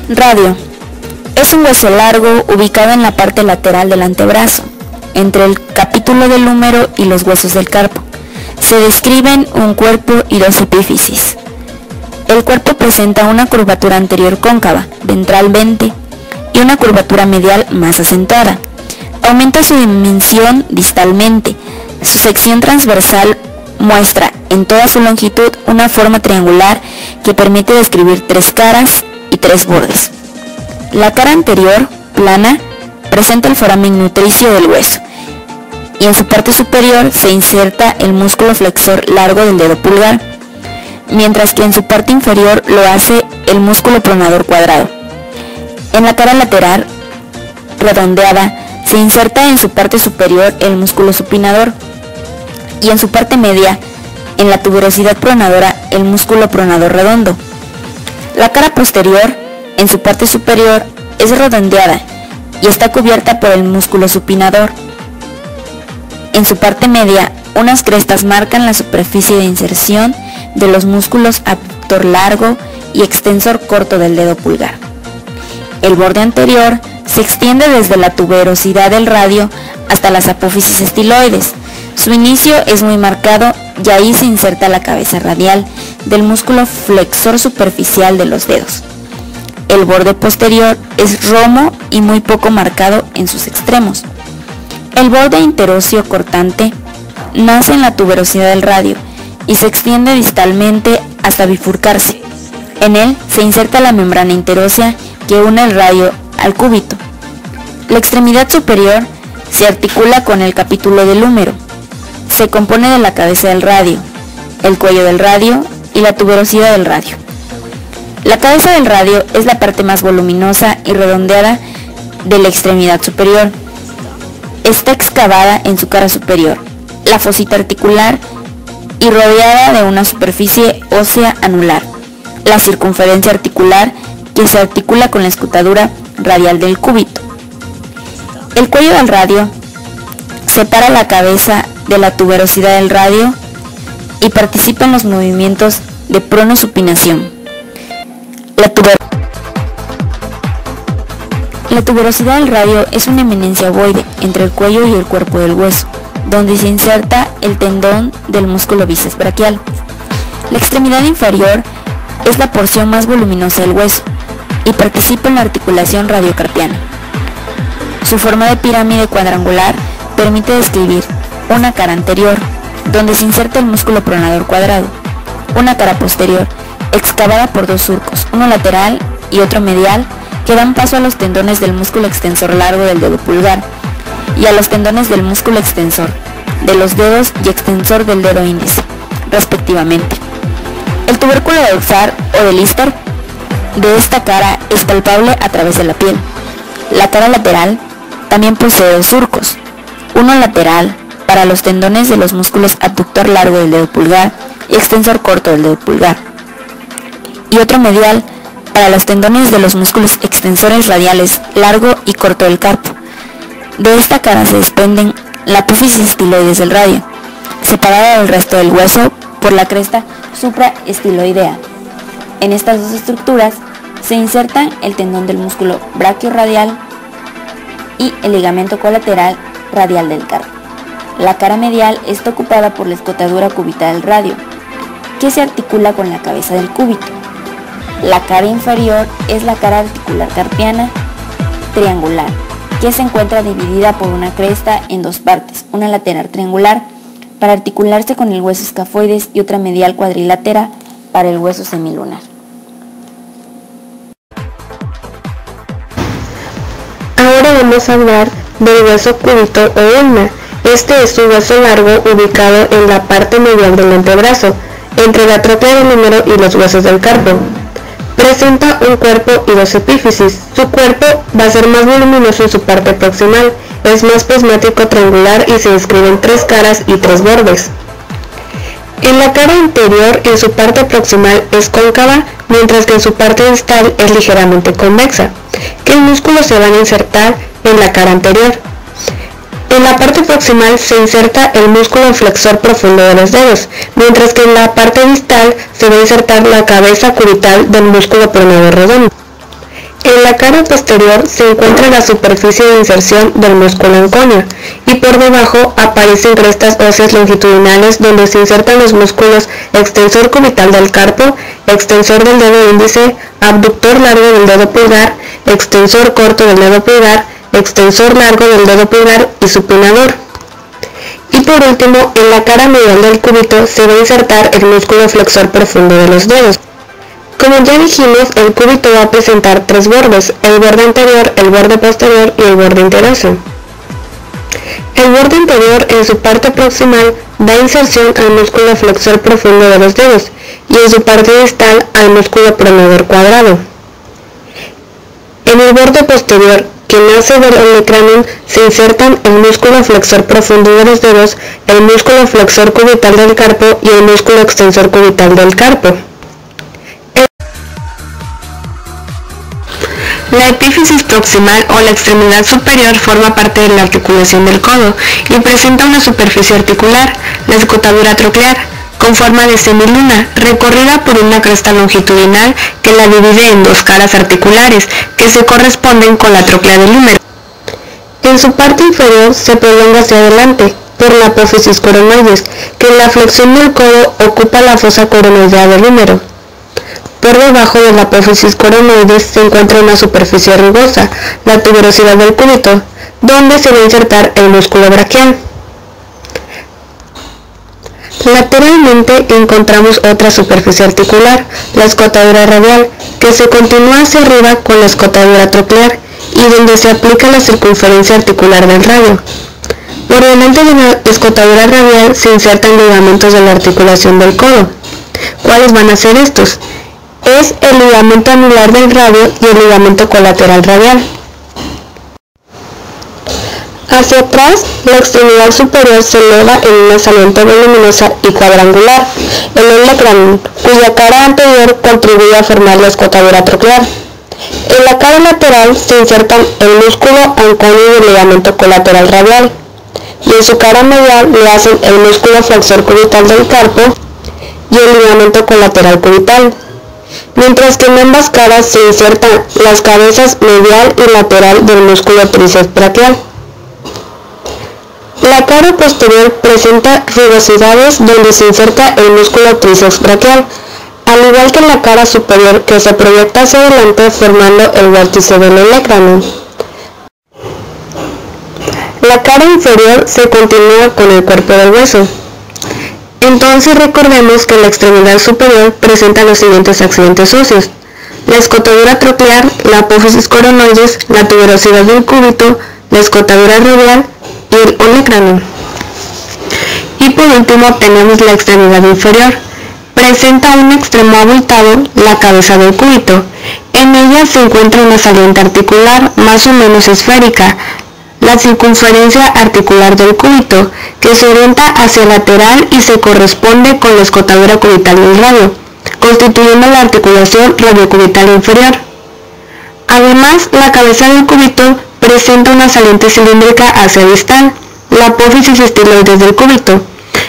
Radio. Es un hueso largo ubicado en la parte lateral del antebrazo, entre el capítulo del húmero y los huesos del carpo. Se describen un cuerpo y dos epífisis. El cuerpo presenta una curvatura anterior cóncava, ventralmente, y una curvatura medial más acentuada. Aumenta su dimensión distalmente. Su sección transversal muestra en toda su longitud una forma triangular que permite describir tres caras y tres bordes. La cara anterior, plana, presenta el foramen nutricio del hueso, y en su parte superior se inserta el músculo flexor largo del dedo pulgar, mientras que en su parte inferior lo hace el músculo pronador cuadrado. En la cara lateral, redondeada, se inserta en su parte superior el músculo supinador, y en su parte media, en la tuberosidad pronadora, el músculo pronador redondo. La cara posterior, en su parte superior, es redondeada y está cubierta por el músculo supinador. En su parte media, unas crestas marcan la superficie de inserción de los músculos abductor largo y extensor corto del dedo pulgar. El borde anterior se extiende desde la tuberosidad del radio hasta las apófisis estiloides. Su inicio es muy marcado y ahí se inserta la cabeza radial del músculo flexor superficial de los dedos. El borde posterior es romo y muy poco marcado en sus extremos. El borde interóseo cortante nace en la tuberosidad del radio y se extiende distalmente hasta bifurcarse. En él se inserta la membrana interósea que une el radio al cúbito. La extremidad superior se articula con el capítulo del húmero. Se compone de la cabeza del radio, el cuello del radio y la tuberosidad del radio. La cabeza del radio es la parte más voluminosa y redondeada de la extremidad superior. Está excavada en su cara superior, la fosita articular, y rodeada de una superficie ósea anular, la circunferencia articular, que se articula con la escutadura radial del cúbito. El cuello del radio separa la cabeza de la tuberosidad del radio y participa en los movimientos de pronosupinación. La tuberosidad del radio es una eminencia ovoide entre el cuello y el cuerpo del hueso, donde se inserta el tendón del músculo bíceps braquial. La extremidad inferior es la porción más voluminosa del hueso y participa en la articulación radiocarpiana. Su forma de pirámide cuadrangular permite describir una cara anterior, donde se inserta el músculo pronador cuadrado, una cara posterior, excavada por dos surcos, uno lateral y otro medial, que dan paso a los tendones del músculo extensor largo del dedo pulgar y a los tendones del músculo extensor de los dedos y extensor del dedo índice, respectivamente. El tubérculo dorsal o del íster de esta cara es palpable a través de la piel. La cara lateral también posee dos surcos, uno lateral para los tendones de los músculos abductor largo del dedo pulgar y extensor corto del dedo pulgar, y otro medial para los tendones de los músculos extensores radiales largo y corto del carpo. De esta cara se desprenden la apófisis estiloides del radio, separada del resto del hueso por la cresta supraestiloidea. En estas dos estructuras se insertan el tendón del músculo braquiorradial y el ligamento colateral radial del carpo. La cara medial está ocupada por la escotadura cubital del radio, que se articula con la cabeza del cúbito. La cara inferior es la cara articular carpiana triangular, que se encuentra dividida por una cresta en dos partes, una lateral triangular para articularse con el hueso escafoides y otra medial cuadrilátera para el hueso semilunar. Ahora vamos a hablar del hueso cúbito o ulna. Este es un hueso largo ubicado en la parte medial del antebrazo, entre la tróclea del húmero y los huesos del carpo. Presenta un cuerpo y dos epífisis. Su cuerpo va a ser más voluminoso en su parte proximal, es más prismático triangular y se describen tres caras y tres bordes. En la cara anterior, en su parte proximal es cóncava, mientras que en su parte distal es ligeramente convexa, que el músculo se va a insertar en la cara anterior. En la parte proximal se inserta el músculo flexor profundo de los dedos, mientras que en la parte distal se va a insertar la cabeza cubital del músculo pronador redondo. En la cara posterior se encuentra la superficie de inserción del músculo anconio y por debajo aparecen crestas óseas longitudinales donde se insertan los músculos extensor cubital del carpo, extensor del dedo índice, abductor largo del dedo pulgar, extensor corto del dedo pulgar, extensor largo del dedo pulgar y supinador. Y por último, en la cara medial del cúbito se va a insertar el músculo flexor profundo de los dedos. Como ya dijimos, el cúbito va a presentar tres bordes, el borde anterior, el borde posterior y el borde interoso. El borde anterior en su parte proximal da inserción al músculo flexor profundo de los dedos y en su parte distal al músculo pronador cuadrado. En el borde posterior, que nace del olecranon, se insertan el músculo flexor profundo de los dedos, el músculo flexor cubital del carpo y el músculo extensor cubital del carpo. La epífisis proximal o la extremidad superior forma parte de la articulación del codo y presenta una superficie articular, la escotadura troclear, con forma de semiluna, recorrida por una cresta longitudinal que la divide en dos caras articulares que se corresponden con la troclea del húmero. En su parte inferior se prolonga hacia adelante por la apófisis coronoides, que en la flexión del codo ocupa la fosa coronoidea del húmero. Por debajo de la apófisis coronoides se encuentra una superficie rugosa, la tuberosidad del cúbito, donde se va a insertar el músculo braquial. Lateralmente encontramos otra superficie articular, la escotadura radial, que se continúa hacia arriba con la escotadura troclear y donde se aplica la circunferencia articular del radio. Por delante de la escotadura radial se insertan ligamentos de la articulación del codo. ¿Cuáles van a ser estos? Es el ligamento anular del radio y el ligamento colateral radial. Hacia atrás, la extremidad superior se eleva en una saliente voluminosa y cuadrangular, el olecranon, cuya cara anterior contribuye a formar la escotadura troclear. En la cara lateral se insertan el músculo anconio y el ligamento colateral radial, y en su cara medial le hacen el músculo flexor cubital del carpo y el ligamento colateral cubital, mientras que en ambas caras se insertan las cabezas medial y lateral del músculo tríceps braquial. La cara posterior presenta rugosidades donde se inserta el músculo tríceps braquial, al igual que la cara superior que se proyecta hacia adelante formando el vértice del olecranon. La cara inferior se continúa con el cuerpo del hueso. Entonces recordemos que la extremidad superior presenta los siguientes accidentes óseos: la escotadura troclear, la apófisis coronoides, la tuberosidad del cúbito, la escotadura radial y el olecranon. Y por último tenemos la extremidad inferior. Presenta un extremo abultado, la cabeza del cúbito. En ella se encuentra una saliente articular más o menos esférica, la circunferencia articular del cúbito, que se orienta hacia lateral y se corresponde con la escotadura cubital del radio, constituyendo la articulación radiocubital inferior. Además, la cabeza del cúbito presenta una saliente cilíndrica hacia distal, la apófisis estiloides del cúbito,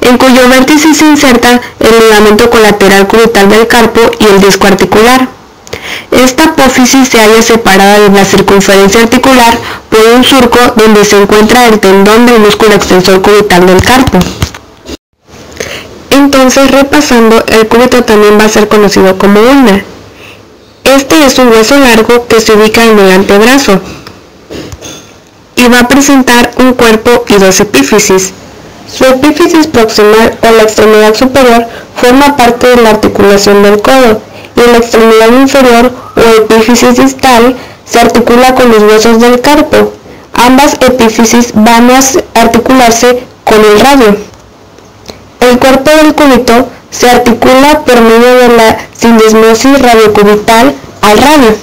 en cuyo vértice se inserta el ligamento colateral cubital del carpo y el disco articular. Esta apófisis se halla separada de la circunferencia articular por un surco donde se encuentra el tendón del músculo extensor cubital del carpo. Entonces, repasando, el cúbito también va a ser conocido como ulna. Este es un hueso largo que se ubica en el antebrazo y va a presentar un cuerpo y dos epífisis. Su epífisis proximal o la extremidad superior forma parte de la articulación del codo y la extremidad inferior o epífisis distal se articula con los huesos del carpo. Ambas epífisis van a articularse con el radio. El cuerpo del cúbito se articula por medio de la sindesmosis radiocubital al radio.